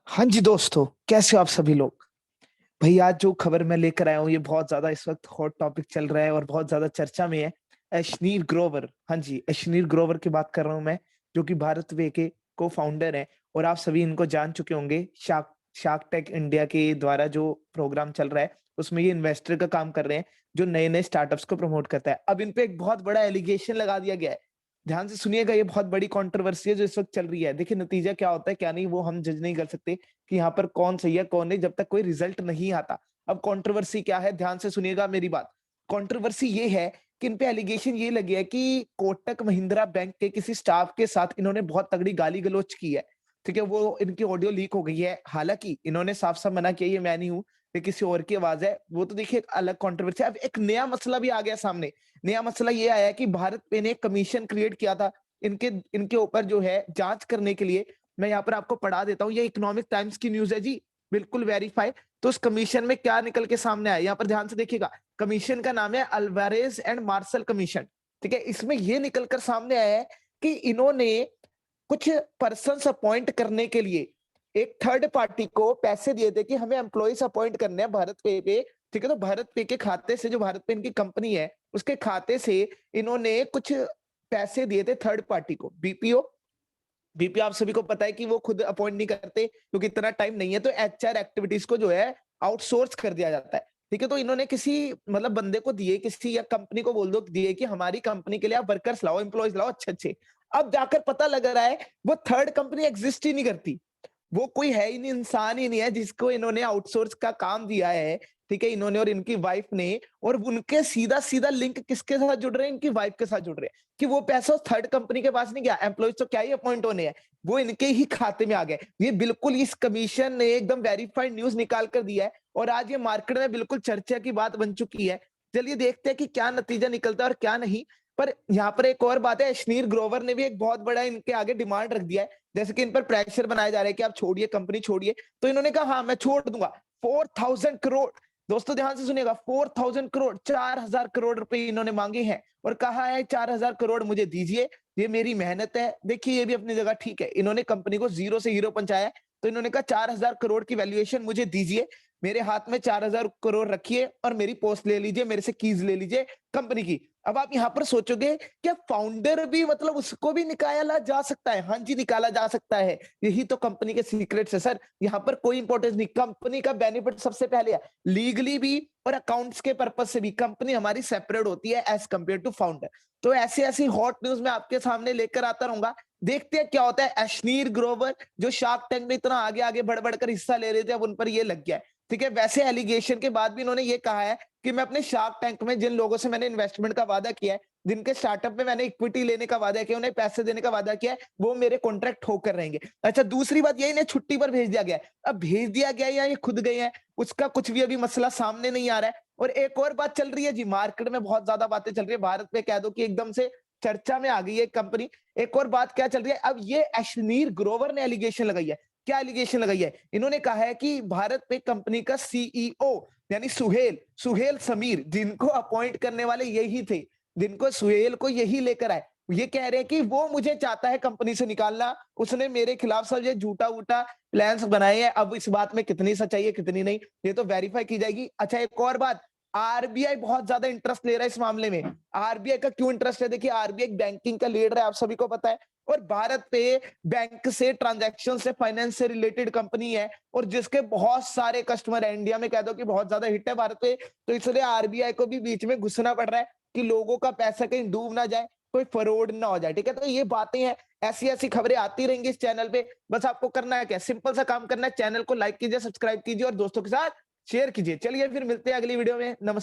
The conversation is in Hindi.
हाँ जी दोस्तों, कैसे हो आप सभी लोग? भई आज जो खबर मैं लेकर आया हूँ ये बहुत ज़्यादा इस वक़्त हॉट टॉपिक चल रहा है और बहुत ज़्यादा चर्चा में है। अशनीर ग्रोवर, हाँ जी, अशनीर ग्रोवर की बात कर रहा हूँ मैं, जो कि भारत वे के को-फाउंडर हैं और आप सभी इनको जान चुके होंगे। शार्क टैंक इंडिया के द्वारा जो प्रोग्राम चल रहा है, उसमें ये इन्वेस्टर का काम कर रहे हैं, जो नए-नए स्टार्टअप्स को प्रमोट करता है। अब इन पे एक बहुत बड़ा एलिगेशन लगा दिया गया है। ध्यान से सुनिएगा, ये बहुत बड़ी कंट्रोवर्सी है जो इस वक़्त चल रही है। देखिए नतीजा क्या होता है, क्या नहीं, वो हम जज नहीं कर सकते कि यहाँ पर कौन सही है, कौन नहीं, जब तक कोई रिजल्ट नहीं आता। अब कंट्रोवर्सी क्या है, ध्यान से सुनिएगा मेरी बात। कंट्रोवर्सी ये है कि इन पे एलिगेशन ये लगे है कि कोटक महिंद्रा बैंक के किसी स्टाफ के साथ इन्होंने बहुत तगड़ी गाली-गलौच की है। ठीक है? वो इनकी ऑडियो लीक हो गई है। हालाँकि इन्होंने साफ-साफ मना किया, ये मैं नहीं हूँ, ये किसी और की आवाज़ है। वो तो देखिए एक अलग कंट्रोवर्सी है। अब एक नया मसला भी आ गया सामने। नया मसला ये आया है कि भारत पे ने एक कमीशन क्रिएट किया था इनके इनके ऊपर जो है जाँच करने के लिए। मैं यहाँ पर आपको पढ़ा देता हूँ, ये इकोनॉमिक टाइम्स की न्यूज़ है जी, बिल्कुल वेरीफाई। तो उस कमीशन में क्या निकल के सामने आया, यहाँ पर ध्यान से देखिएगा। कमीशन का नाम है अल्वारेज एंड मार्शल कमीशन, ठीक है? इसमें ये निकल कर सामने आया है कि इन्होंने कुछ पर्सन्स अपॉइंट करने के लिए एक थर्ड पार्टी को पैसे दिए थे कि हमें एम्प्लॉइज अपॉइंट करने हैं भारत पे, ठीक है? तो भारत पे के खाते से, जो भारत पे इनकी कंपनी है, उसके खाते से इन्होंने कुछ पैसे दिए थे थर्ड पार्टी को, बीपीओ। बीपीओ आप सभी को पता है कि वो खुद अपॉइंट नहीं करते क्योंकि इतना टाइम नहीं है, तो एचआर एक्टिविटीज को जो है आउटसोर्स कर दिया जाता है। ठीक है? तो इन्होंने किसी मतलब बंदे को दिए, किसी या कंपनी को बोल दो दिए कि हमारी कंपनी के लिए आप वर्कर्स लाओ, एम्प्लॉइज लाओ अच्छे-अच्छे। अब जाकर पता लग रहा है वो थर्ड कंपनी एग्जिस्ट ही नहीं करती। वो कोई है ही नहीं, इंसान ही नहीं है जिसको इन्होंने आउटसोर्स का काम दिया है, ठीक है? इन्होंने और इनकी वाइफ ने, और उनके सीधा-सीधा लिंक किसके साथ जुड़ रहे हैं? इनकी वाइफ के साथ जुड़ रहे हैं कि वो पैसा उस थर्ड कंपनी के पास नहीं गया, एम्प्लॉइज तो क्या ही अपॉइंट होने हैं, वो इनके ही खाते में आ गए। ये बिल्कुल इस कमीशन ने एकदम वेरिफाइड न्यूज़ निकाल कर दिया है और आज ये मार्केट में बिल्कुल चर्चा की बात बन चुकी है। चलिए देखते हैं कि क्या नतीजा निकलता है और क्या नहीं। पर यहाँ पर एक और बात है, अशनीर ग्रोवर ने भी एक बहुत बड़ा इनके आगे डिमांड रख दिया है। जैसे कि इन पर प्रेशर बनाया जा रहा है कि आप छोड़िए, कंपनी छोड़िए। तो इन्होंने कहा हाँ, मैं छोड़ दूँगा। 4000 करोड़, दोस्तों ध्यान से सुनिएगा, 4000 करोड़, 4000 करोड़ रुपए इन्होंने माँगे हैं और कहा है 4000 करोड़ मुझे दीजिए, ये मेरी मेहनत है। देखिए ये भी अपनी जगह ठीक है। इन्होंने कंपनी को ज़ीरो से हीरो पहुँचाया है, तो इन्होंने कहा 4000 करोड़ की वैल्यूएशन मुझे दीजिए, मेरे हाथ में 4000 करोड़ रखिए और मेरी पोस्ट ले लीजिए, मेरे से कीज़ ले लीजिए कंपनी की। अब आप यहाँ पर सोचोगे, क्या फाउंडर भी, मतलब उसको भी निकाला जा सकता है? हाँ जी, निकाला जा सकता है। यही तो कंपनी के सीक्रेट्स है सर। यहाँ पर कोई इंपॉर्टेंस नहीं, कंपनी का बेनिफिट सबसे पहले है। लीगली भी और अकाउंट्स के पर्पज से भी कंपनी हमारी सेपरेट होती है एज़ कंपेयर टू फाउंडर। तो ऐसी-ऐसी हॉट न्यूज़ मैं आपके सामने लेकर आता रहूँगा। देखते हैं क्या होता है। अशनीर ग्रोवर जो शार्क टैंक में इतना आगे-आगे बढ़-बढ़ कर हिस्सा ले रहे थे, अब उन पर ये लग गया है। ठीक है? वैसे एलिगेशन के बाद भी इन्होंने ये कहा है कि मैं अपने शार्क टैंक में जिन लोगों से मैंने इन्वेस्टमेंट का वादा किया है, जिनके स्टार्टअप में मैंने इक्विटी लेने का वादा किया, उन्हें पैसे देने का वादा किया है, वो मेरे कॉन्ट्रैक्ट होकर रहेंगे। अच्छा, दूसरी बात ये, इन्हें छुट्टी पर भेज दिया गया है। अब भेज दिया गया है या ये खुद गए हैं, उसका कुछ भी अभी मसला सामने नहीं आ रहा है। और एक और बात चल रही है जी, मार्केट में बहुत ज़्यादा बातें चल रही है। भारत में कह दो कि एकदम से चर्चा में आ गई है कंपनी। एक और बात क्या चल रही है, अब ये अशनीर ग्रोवर ने एलिगेशन लगाई है। क्या एलिगेशन लगाई है? इन्होंने कहा है कि भारत में कंपनी का सीईओ यानी सुहेल समीर, जिनको अपॉइंट करने वाले यही थे, जिनको सुहेल को यही लेकर आए। ये कह रहे हैं कि वो मुझे चाहता है कंपनी से निकालना, उसने मेरे खिलाफ सब ये झूठा-वूठा प्लान्स बनाए हैं। अब इस बात में कितनी सच्चाई है, कितनी नहीं, ये तो वेरीफाई की जाएगी। अच्छा, एक और बात, आरबीआई बहुत ज्यादा इंटरेस्ट ले रहा है इस मामले में। आरबीआई का क्यों इंटरेस्ट है? देखिए, आरबीआई एक बैंकिंग का लीडर है, आप सभी को पता है, और भारत पे बैंक से, ट्रांजैक्शन से, फाइनेंस से रिलेटेड कंपनी है और जिसके बहुत सारे कस्टमर है। इंडिया में कह दो कि बहुत ज्यादा हिट है भारत पे, तो इसलिए आरबीआई को भी बीच में घुसना पड़ रहा है कि लोगों का पैसा कहीं डूब ना जाए, कोई फ्रॉड ना हो जाए। ठीक है? तो ये बातें हैं, ऐसी-ऐसी खबरें आती रहेंगी इस चैनल पे। बस आपको करना है क्या? सिंपल सा काम करना है, चैनल को लाइक कीजिए, सब्सक्राइब कीजिए और दोस्तों के साथ शेयर कीजिए। चलिए फिर मिलते हैं अगली वीडियो में। नमस्कार।